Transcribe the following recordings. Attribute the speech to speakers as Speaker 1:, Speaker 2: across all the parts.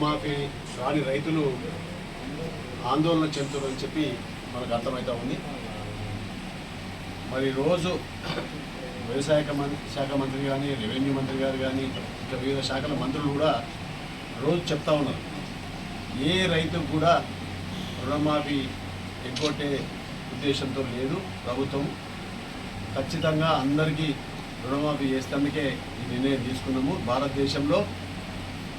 Speaker 1: రుణమాఫీ రాని రైతులు ఆందోళన చెందుతారని చెప్పి మనకు అర్థమవుతా ఉంది. మరి రోజు వ్యవసాయ శాఖ మంత్రి కానీ, రెవెన్యూ మంత్రి గారు కానీ, ఇంకా వివిధ శాఖల మంత్రులు కూడా రోజు చెప్తా ఉన్నారు, ఏ రైతు కూడా రుణమాఫీ ఎగ్గొట్టే ఉద్దేశంతో లేదు ప్రభుత్వం. ఖచ్చితంగా అందరికీ రుణమాఫీ చేసేందుకే ఈ నిర్ణయం తీసుకున్నాము. భారతదేశంలో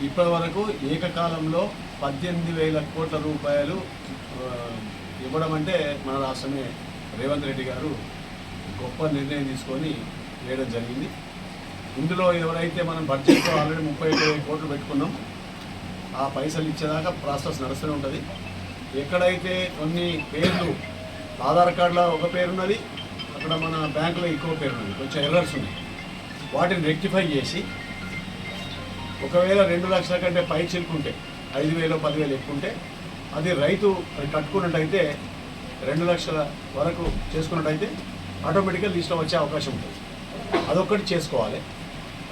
Speaker 1: ఇప్పటి వరకు ఏకకాలంలో 18,000 కోట్ల రూపాయలు ఇవ్వడం అంటే మన రాష్ట్రమే రేవంత్ రెడ్డి గారు గొప్ప నిర్ణయం తీసుకొని వేయడం జరిగింది. ఇందులో ఎవరైతే మనం బడ్జెట్లో ఆల్రెడీ 35,000 కోట్లు పెట్టుకున్నాం, ఆ పైసలు ఇచ్చేదాకా ప్రాసెస్ నడుస్తూనే ఉంటుంది. ఎక్కడైతే కొన్ని పేర్లు ఆధార్ కార్డులో ఒక పేరున్నది, అక్కడ మన బ్యాంకులో ఇంకో పేరున్నది, కొంచెం ఎర్రర్స్ ఉన్నాయి, వాటిని రెక్టిఫై చేసి ఒకవేళ 2 లక్షల కంటే పై చిలుకుంటే 5,000 10,000 ఎక్కుంటే అది రైతు కట్టుకున్నట్టయితే 2 లక్షల వరకు చేసుకున్నట్టయితే ఆటోమేటిక్గా లిస్ట్లో వచ్చే అవకాశం ఉంటుంది. అదొక్కటి చేసుకోవాలి.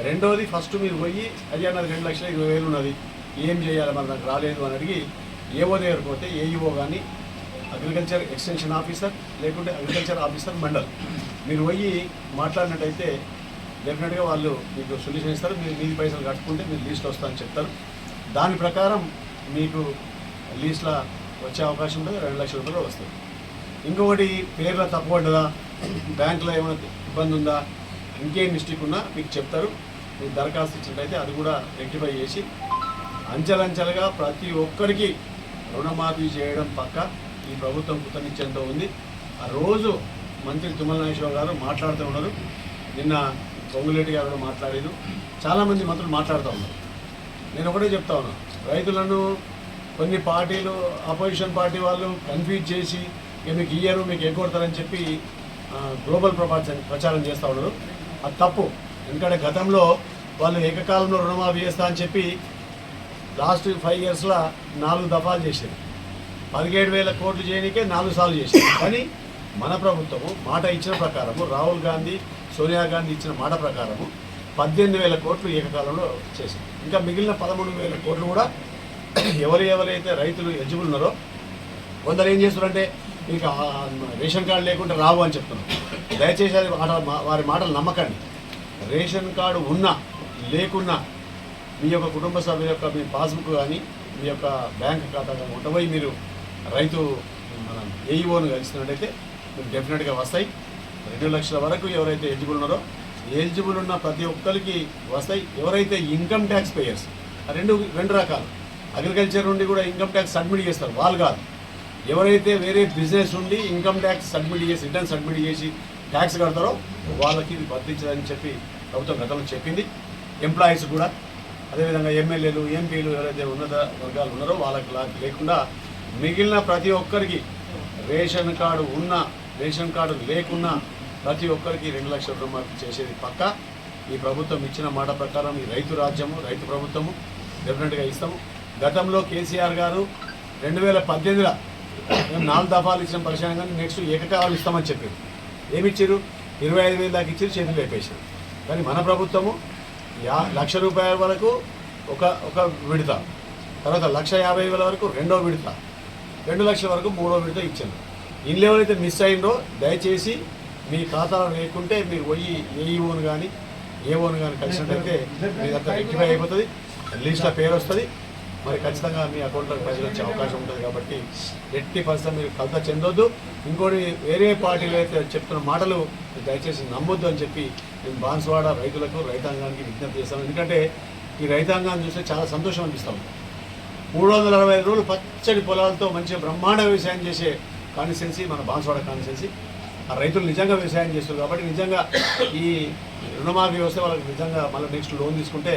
Speaker 1: రెండోది, ఫస్ట్ మీరు పోయి అయ్యా నాది 2,20,000 ఉన్నది, ఏం చేయాలి మరి నాకు రాలేదు అని అడిగి ఏఓ దగ్గర పోతే ఏఈఓ కానీ అగ్రికల్చర్ ఎక్స్టెన్షన్ ఆఫీసర్ లేకుంటే అగ్రికల్చర్ ఆఫీసర్ మండల్ మీరు పోయి మాట్లాడినట్టయితే డెఫినెట్గా వాళ్ళు మీకు సొల్యూషన్ ఇస్తారు. మీరు మీది పైసలు కట్టుకుంటే మీరు లీస్ట్ వస్తారని చెప్తారు. దాని ప్రకారం మీకు లీస్ట్లో వచ్చే అవకాశం ఉంటుంది, 2 లక్షల రూపాయలు వస్తుంది. ఇంకొకటి, పేర్ల తప్పుపడ్డదా, బ్యాంకులో ఏమైనా ఇబ్బంది ఉందా, ఇంకేం మిస్టేక్ ఉన్నా మీకు చెప్తారు. మీకు దరఖాస్తు ఇచ్చినట్టయితే అది కూడా రెక్టిఫై చేసి అంచెలంచెలుగా ప్రతి ఒక్కరికి రుణమాఫీ చేయడం పక్క ఈ ప్రభుత్వం కృతనిశ్చయంతో ఉంది. ఆ రోజు మంత్రి తుమ్మల నాగేశ్వరరావు గారు మాట్లాడుతూ ఉన్నారు, నిన్న పొంగులేటి గారు కూడా మాట్లాడారు, చాలామంది మంత్రులు మాట్లాడుతూ ఉన్నారు. నేను ఒకటే చెప్తా ఉన్నాను, రైతులను కొన్ని పార్టీలు అపోజిషన్ పార్టీ వాళ్ళు కన్ఫ్యూజ్ చేసి మీకు ఇయ్యరు మీకు ఎగ్గొడతారని చెప్పి గ్లోబల్ ప్రచారం చేస్తూ ఉన్నారు. అది తప్పు. ఎందుకంటే గతంలో వాళ్ళు ఏకకాలంలో రుణమాఫీ చేస్తా అని చెప్పి లాస్ట్ 5 ఇయర్స్లో 4 దఫాలు చేశారు. 17,000 కోట్లు చేయడానికే 4 సార్లు చేశారు. కానీ మన ప్రభుత్వము మాట ఇచ్చిన ప్రకారము, రాహుల్ గాంధీ సోనియా గాంధీ ఇచ్చిన మాట ప్రకారము 18,000 కోట్లు ఏకకాలంలో చేశారు. ఇంకా మిగిలిన 13,000 కోట్లు కూడా ఎవరైతే రైతులు ఎలిజిబుల్ ఉన్నారో కొందరు ఏం చేస్తున్నారంటే మీకు రేషన్ కార్డు లేకుంటే రావు అని చెప్తున్నారు. దయచేసి అది వారి మాటలు నమ్మకండి. రేషన్ కార్డు ఉన్నా లేకున్నా మీ యొక్క కుటుంబ సభ్యుల యొక్క మీ పాస్బుక్ కానీ మీ యొక్క బ్యాంక్ ఖాతా కానీ ఉంటపోయి మీరు రైతు మన ఏఈఓను కలిసినట్టయితే మీకు డెఫినెట్గా వస్తాయి. 2 లక్షల వరకు ఎవరైతే ఎలిజిబుల్ ఉన్నారో ఎలిజిబుల్ ఉన్న ప్రతి ఒక్కరికి వస్తాయి. ఎవరైతే ఇన్కమ్ ట్యాక్స్ పేయర్స్, రెండు రకాలు, అగ్రికల్చర్ నుండి కూడా ఇన్కమ్ ట్యాక్స్ సబ్మిట్ చేస్తారు వాళ్ళు కాదు, ఎవరైతే వేరే బిజినెస్ నుండి ఇన్కమ్ ట్యాక్స్ సబ్మిట్ చేసి రిటర్న్ సబ్మిట్ చేసి ట్యాక్స్ కడతారో వాళ్ళకి ఇది వర్తించదని చెప్పి ప్రభుత్వం గతంలో చెప్పింది. ఎంప్లాయీస్ కూడా అదేవిధంగా ఎమ్మెల్యేలు ఎంపీలు ఎవరైతే ఉన్నత వర్గాలు ఉన్నారో వాళ్ళకి లేకుండా మిగిలిన ప్రతి ఒక్కరికి రేషన్ కార్డు ఉన్నా రేషన్ కార్డు లేకున్నా ప్రతి ఒక్కరికి 2 లక్షల రుణమాఫీ చేసేది పక్కా. ఈ ప్రభుత్వం ఇచ్చిన మాట ప్రకారం ఈ రైతు రాజ్యము రైతు ప్రభుత్వము డెఫినెట్గా ఇస్తాము. గతంలో కేసీఆర్ గారు 2018లో 4 దఫాలు ఇచ్చిన పరిశ్రమ కానీ నెక్స్ట్ ఏకకాలం ఇస్తామని చెప్పారు. ఏమిచ్చారు? 25,000 దాకా ఇచ్చారు, చేతులు వేపేశారు. కానీ మన ప్రభుత్వము 1,00,000 రూపాయల వరకు ఒక విడత, తర్వాత 1,50,000 వరకు 2వ విడత, 2 లక్షల వరకు 3వ విడత ఇచ్చారు. ఇల్లు ఎవరైతే మిస్ అయిందో దయచేసి మీ ఖాతాలో లేకుంటే మీరు పోయి ఏఈఓను కానీ ఏఓను కానీ కలిసినట్టయితే మీదంతా రెక్టిఫై అయిపోతుంది, లిస్ట్లో పేరు వస్తుంది. మరి ఖచ్చితంగా మీ అకౌంట్లోకి పైసలు వచ్చే అవకాశం ఉంటుంది. కాబట్టి 80% మీరు కలత చెందొద్దు. ఇంకోటి, వేరే పార్టీలు అయితే చెప్తున్న మాటలు దయచేసి నమ్మొద్దు అని చెప్పి నేను బాన్స్వాడ రైతులకు రైతాంగానికి విజ్ఞప్తి చేస్తాను. ఎందుకంటే ఈ రైతాంగాన్ని చూస్తే చాలా సంతోషం అనిపిస్తాము. 365 రోజులు పచ్చడి పొలాలతో మంచిగా బ్రహ్మాండ వ్యవసాయం చేసే కాన్స్టిట్యున్సీ మన బాన్స్వాడ కాన్స్టిట్యున్సీ. ఆ రైతులు నిజంగా వ్యవసాయం చేస్తారు కాబట్టి నిజంగా ఈ రుణమాఫీ వస్తే వాళ్ళకి నిజంగా మళ్ళీ నెక్స్ట్ లోన్ తీసుకుంటే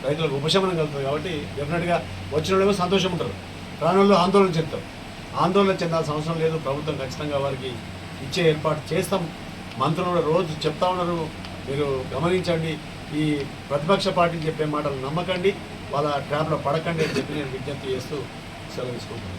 Speaker 1: రైతులకు ఉపశమనం కలుగుతుంది. కాబట్టి డెఫినెట్గా వచ్చిన వాళ్ళేమో సంతోషం ఉంటారు, రాని వాళ్ళు ఆందోళన చెందుతారు. ఆందోళన చెందాల్సిన అవసరం లేదు. ప్రభుత్వం ఖచ్చితంగా వారికి ఇచ్చే ఏర్పాటు చేస్తాం. మంత్రులు కూడా రోజు చెప్తా ఉన్నారు, మీరు గమనించండి. ఈ ప్రతిపక్ష పార్టీని చెప్పే మాటలు నమ్మకండి, వాళ్ళ ట్రాప్లో పడకండి అని చెప్పి నేను విజ్ఞప్తి చేస్తూ సెలవు తీసుకుంటున్నాను.